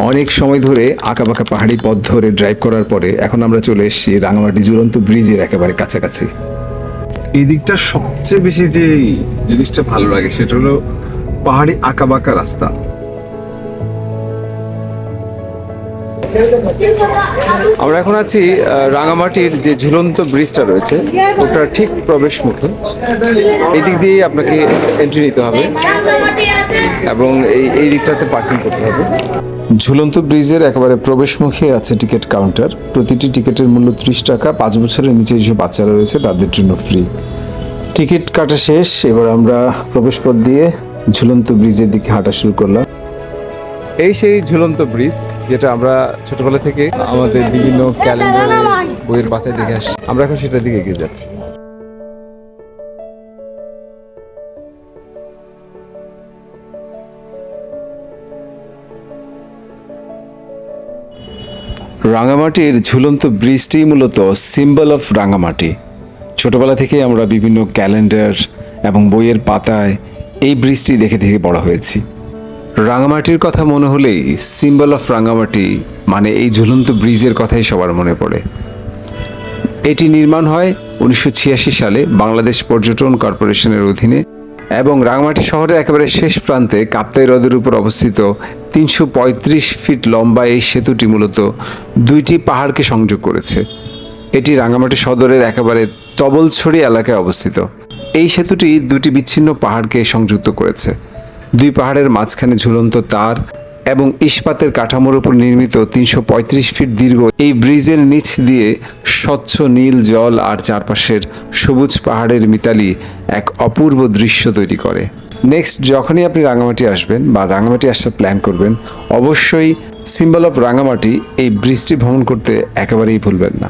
অনেক সময় ধরে আঁকাবাঁকা পাহাড়ি পথ ধরে ড্রাইভ করার পরে এখন আমরা চলে এসেছি রাঙামাটি ঝুলন্ত ব্রিজের একেবারে কাছাকাছি। এই দিকটা সবচেয়ে বেশি যে জিনিসটা ভালো লাগে সেটা হলো পাহাড়ি আঁকাবাঁকা রাস্তা। আমরা এখন আছি রাঙামাটির যে ঝুলন্ত ব্রিজটা রয়েছে ওটার ঠিক প্রবেশ মুখে। এই দিক দিয়ে আপনাকে এন্ট্রি নিতে হবে এবং এই দিকটাতে পার্কিং করতে হবে। ঝুলন্ত ব্রিজের একেবারে প্রবেশ মুখে আছে টিকিট কাউন্টার। প্রতিটি টিকিটের মূল্য 30 টাকা। 5 বছরের নিচে যেসব বাচ্চারা রয়েছে তাদের জন্য ফ্রি। টিকিট কাটা শেষ, এবার আমরা প্রবেশপথ দিয়ে ঝুলন্ত ব্রিজের দিকে হাঁটা শুরু করলাম। এই সেই ঝুলন্ত ব্রিজ যেটা আমরা ছোটবেলা থেকে আমাদের বিভিন্ন ক্যালেন্ডার বইয়ের পাতায় দেখে আসছি। আমরা এখন সেটার দিকে এগিয়ে যাচ্ছি। রাঙামাটির ঝুলন্ত ব্রিজটি মূলত সিম্বল অফ রাঙামাটি। ছোটবেলা থেকে আমরা বিভিন্ন ক্যালেন্ডার এবং বইয়ের পাতায় এই ব্রিজটি দেখে দেখে বড় হয়েছি। রাঙামাটির কথা মনে হলেই সিম্বল অফ রাঙামাটি মানে এই ঝুলন্ত ব্রিজের কথাই সবার মনে পড়ে। এটি নির্মাণ হয় 1986 সালে বাংলাদেশ পর্যটন কর্পোরেশনের অধীনে এবং রাঙামাটি শহরের একেবারে শেষ প্রান্তে কাপ্তাই হ্রদের উপর অবস্থিত 335 ফিট লম্বা এই সেতুটি মূলত দুইটি পাহাড়কে সংযোগ করেছে। এটি রাঙামাটি সদরের একেবারে তবলছড়ি এলাকায় অবস্থিত। এই সেতুটি দুটি বিচ্ছিন্ন পাহাড়কে সংযুক্ত করেছে। দুই পাহাড়ের মাঝখানে ঝুলন্ত তার এবং ইস্পাতের কাঠামোর উপর নির্মিত 335 ফিট দীর্ঘ এই ব্রিজের নিচ দিয়ে স্বচ্ছ নীল জল আর চারপাশের সবুজ পাহাড়ের মিতালি এক অপূর্ব দৃশ্য তৈরি করে। নেক্সট যখনই আপনি রাঙামাটি আসবেন বা রাঙামাটি আসার প্ল্যান করবেন, অবশ্যই সিম্বল অফ রাঙামাটি এই ব্রিজটি ভ্রমণ করতে একেবারেই ভুলবেন না।